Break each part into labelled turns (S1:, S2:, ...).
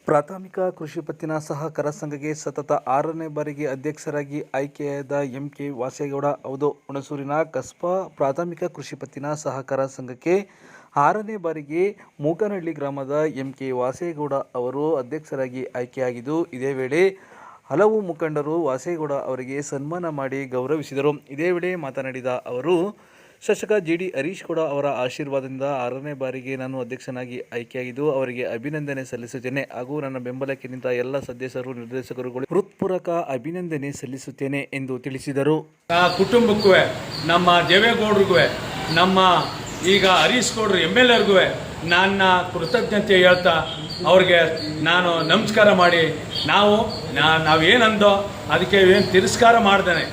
S1: ಪ್ರಾಥಮಿಕ ಕೃಷಿ ಪತ್ತಿನ ಸಹಕಾರ ಸಂಘಕ್ಕೆ ಸತತ 6ನೇ ಬಾರಿಗೆ ಅಧ್ಯಕ್ಷರಾಗಿ ಆಯ್ಕೆಯಾದ ಎಂ.ಕೆ. ವಾಸೇಗೌಡ. ಹೌದು, ಹುಣಸೂರಿನ ಕಸ್ಬಾ ಪ್ರಾಥಮಿಕ ಕೃಷಿ ಪತ್ತಿನ ಸಹಕಾರ ಸಂಘಕ್ಕೆ 6ನೇ ಬಾರಿಗೆ ಮೂಕನಹಳ್ಳಿ ಗ್ರಾಮದ ಎಂ.ಕೆ. ವಾಸೇಗೌಡ ಅವರು ಅಧ್ಯಕ್ಷರಾಗಿ ಆಯ್ಕೆಯಾಗಿದ್ದು, ಇದೇ ವೇಳೆ ಹಲವು ಮುಖಂಡರು ವಾಸೇಗೌಡ ಅವರಿಗೆ ಸನ್ಮಾನ ಮಾಡಿ ಗೌರವಿಸಿದರು. ಇದೇ ವೇಳೆ ಮಾತನಾಡಿದ ಅವರು, ಶಾಸಕ ಜಿ.ಡಿ. ಹರೀಶ್ ಗೌಡ ಅವರ ಆಶೀರ್ವಾದದಿಂದ 6ನೇ ಬಾರಿಗೆ ನಾನು ಅಧ್ಯಕ್ಷನಾಗಿ ಆಯ್ಕೆಯಾಗಿದ್ದು, ಅವರಿಗೆ ಅಭಿನಂದನೆ ಸಲ್ಲಿಸುತ್ತೇನೆ ಹಾಗೂ ನನ್ನ ಬೆಂಬಲಕ್ಕೆ ನಿಂತ ಎಲ್ಲ ಸದಸ್ಯರು, ನಿರ್ದೇಶಕರುಗಳು ಹೃತ್ಪೂರ್ವಕ ಅಭಿನಂದನೆ ಸಲ್ಲಿಸುತ್ತೇನೆ ಎಂದು ತಿಳಿಸಿದರು.
S2: ಕುಟುಂಬಕ್ಕೂ, ನಮ್ಮ ದೇವೇಗೌಡರಿಗೂ, ನಮ್ಮ ಈಗ ಹರೀಶ್ ಗೌಡರು MLAರ್ಗೂ ನನ್ನ ಕೃತಜ್ಞತೆ ಹೇಳ್ತಾ ಅವ್ರಿಗೆ ನಾನು ನಮಸ್ಕಾರ ಮಾಡಿ ನಾವೇನಂದೋ ಅದಕ್ಕೆ ಏನು ತಿರಸ್ಕಾರ ಮಾಡ್ದೇನೆ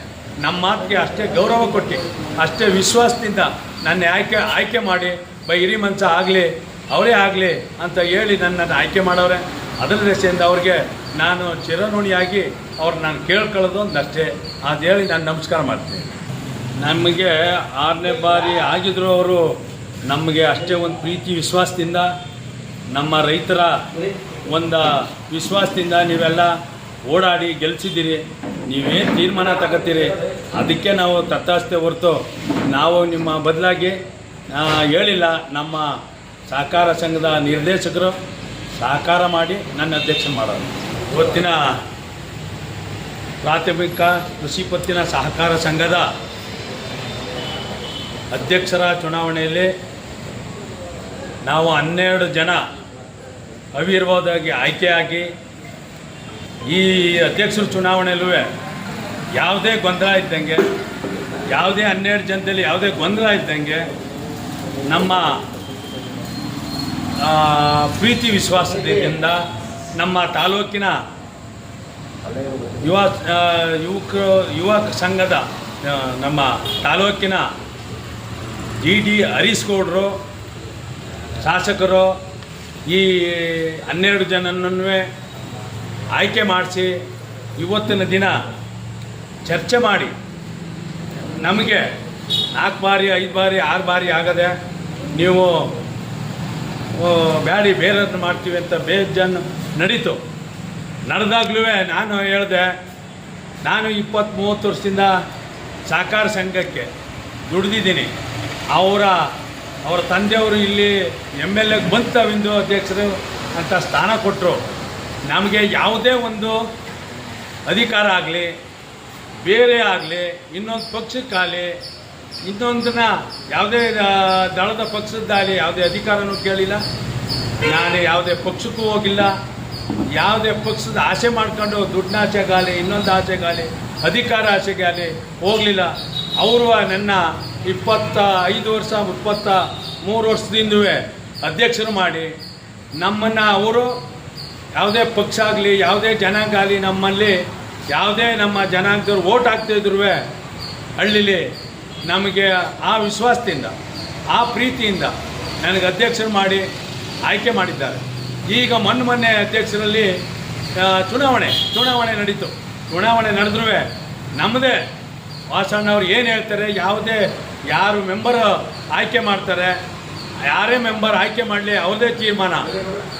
S2: ನಮ್ಮ ಮಾತಿಗೆ ಅಷ್ಟೇ ಗೌರವ ಕೊಟ್ಟು ಅಷ್ಟೇ ವಿಶ್ವಾಸದಿಂದ ನನ್ನ ಆಯ್ಕೆ ಮಾಡಿ ಹಿರಿ ಮನುಷ್ಯ ಆಗಲಿ ಅವರೇ ಆಗಲಿ ಅಂತ ಹೇಳಿ ನನ್ನನ್ನು ಆಯ್ಕೆ ಮಾಡವ್ರೆ. ಅದರ ದೃಷ್ಟಿಯಿಂದ ಅವ್ರಿಗೆ ನಾನು ಚಿರಋಣಿಯಾಗಿ ನಾನು ಕೇಳ್ಕೊಳ್ಳೋದು ಒಂದಷ್ಟೇ ಅದು ಹೇಳಿ ನಾನು ನಮಸ್ಕಾರ ಮಾಡ್ತೀನಿ. ನಮಗೆ 6ನೇ ಬಾರಿ ಆಗಿದ್ರು ಅವರು ನಮಗೆ ಅಷ್ಟೇ ಒಂದು ಪ್ರೀತಿ ವಿಶ್ವಾಸದಿಂದ, ನಮ್ಮ ರೈತರ ಒಂದು ವಿಶ್ವಾಸದಿಂದ ನೀವೆಲ್ಲ ಓಡಾಡಿ ಗೆಲ್ಲಿಸಿದ್ದೀರಿ. ನೀವೇನು ತೀರ್ಮಾನ ತಗೋತೀರಿ ಅದಕ್ಕೆ ನಾವು ತತ್ತಾಸ್ತೆ ಹೊರತು ನಾವು ನಿಮ್ಮ ಬದಲಾಗಿ ಹೇಳಿಲ್ಲ. ನಮ್ಮ ಸಹಕಾರ ಸಂಘದ ನಿರ್ದೇಶಕರು ಸಹಕಾರ ಮಾಡಿ ನನ್ನ ಅಧ್ಯಕ್ಷ ಮಾಡೋದು. ಇವತ್ತಿನ ಪ್ರಾಥಮಿಕ ಕೃಷಿ ಪತ್ತಿನ ಸಹಕಾರ ಸಂಘದ ಅಧ್ಯಕ್ಷರ ಚುನಾವಣೆಯಲ್ಲಿ ನಾವು 12 ಜನ ಅವಿರ್ವಾದವಾಗಿ ಆಯ್ಕೆಯಾಗಿ ಈ ಅಧ್ಯಕ್ಷರ ಚುನಾವಣೆಯಲ್ಲೂ ಯಾವುದೇ ಗೊಂದಲ ಇದ್ದಂಗೆ, ಯಾವುದೇ 12 ಜನದಲ್ಲಿ ಯಾವುದೇ ಗೊಂದಲ ಇದ್ದಂಗೆ ನಮ್ಮ ಪ್ರೀತಿ ವಿಶ್ವಾಸದಿಂದ ನಮ್ಮ ತಾಲೂಕಿನ ಯುವ ಸಂಘದ ನಮ್ಮ ತಾಲೂಕಿನ ಜಿ.ಡಿ. ಹರೀಶ್ ಗೌಡರು ಶಾಸಕರು ಈ 12 ಜನನೂ ಆಯ್ಕೆ ಮಾಡಿಸಿ ಇವತ್ತಿನ ದಿನ ಚರ್ಚೆ ಮಾಡಿ ನಮಗೆ 4 ಬಾರಿ 5 ಬಾರಿ 6 ಬಾರಿ ಆಗದೆ ನೀವು ಬೇರೆಯವ್ರನ್ನ ಮಾಡ್ತೀವಿ ಅಂತ ಬೇಜಾನ್ ನಡೀತು. ನಡೆದಾಗ್ಲೂ ನಾನು ಹೇಳಿದೆ, ನಾನು 20-30 ವರ್ಷದಿಂದ ಸಹಕಾರ ಸಂಘಕ್ಕೆ ದುಡಿದಿದ್ದೀನಿ. ಅವರ ತಂದೆಯವರು ಇಲ್ಲಿ MLA ಬಂತವಿಂದು ಅಧ್ಯಕ್ಷರು ಅಂತ ಸ್ಥಾನ ಕೊಟ್ಟರು. ನಮಗೆ ಯಾವುದೇ ಒಂದು ಅಧಿಕಾರ ಆಗಲಿ, ಬೇರೆ ಆಗಲಿ, ಇನ್ನೊಂದು ಪಕ್ಷಕ್ಕಾಗಲಿ, ಇನ್ನೊಂದನ್ನ ಯಾವುದೇ ದಳದ ಪಕ್ಷದ್ದಾಗಲಿ ಯಾವುದೇ ಅಧಿಕಾರನೂ ಕೇಳಿಲ್ಲ. ನಾನು ಯಾವುದೇ ಪಕ್ಷಕ್ಕೂ ಹೋಗಿಲ್ಲ. ಯಾವುದೇ ಪಕ್ಷದ ಆಸೆ ಮಾಡ್ಕೊಂಡು ದುಡ್ಡಿನ ಆಸೆಗಾಗಲಿ, ಇನ್ನೊಂದು ಆಸೆಗಾಗಲಿ, ಅಧಿಕಾರ ಆಸೆಗಾಗಲಿ ಹೋಗಲಿಲ್ಲ. ಅವರು ನನ್ನ 25 ವರ್ಷ 23 ವರ್ಷದಿಂದ ಅಧ್ಯಕ್ಷರು ಮಾಡಿ ನಮ್ಮನ್ನು ಅವರು ಯಾವುದೇ ಪಕ್ಷ ಆಗಲಿ, ಯಾವುದೇ ಜನಾಂಗ ಆಗಲಿ, ನಮ್ಮಲ್ಲಿ ಯಾವುದೇ ನಮ್ಮ ಜನಾಂಗದವ್ರು ಓಟ್ ಹಾಕ್ತಾಯಿದ್ರು ಹಳ್ಳಿಲಿ ನಮಗೆ ಆ ವಿಶ್ವಾಸದಿಂದ, ಆ ಪ್ರೀತಿಯಿಂದ ನನಗೆ ಅಧ್ಯಕ್ಷರು ಮಾಡಿ ಆಯ್ಕೆ ಮಾಡಿದ್ದಾರೆ. ಈಗ ಮೊನ್ನೆ ಅಧ್ಯಕ್ಷರಲ್ಲಿ ಚುನಾವಣೆ ನಡೀತು. ಚುನಾವಣೆ ನಡೆದ್ರೂ ನಮ್ಮದೇ ವಾಸಣ್ಣವ್ರು ಏನು ಹೇಳ್ತಾರೆ, ಯಾರು ಮೆಂಬರ್ ಆಯ್ಕೆ ಮಾಡ್ತಾರೆ, ಯಾರೇ ಮೆಂಬರ್ ಆಯ್ಕೆ ಮಾಡಲಿ ಅವ್ರದೇ ತೀರ್ಮಾನ.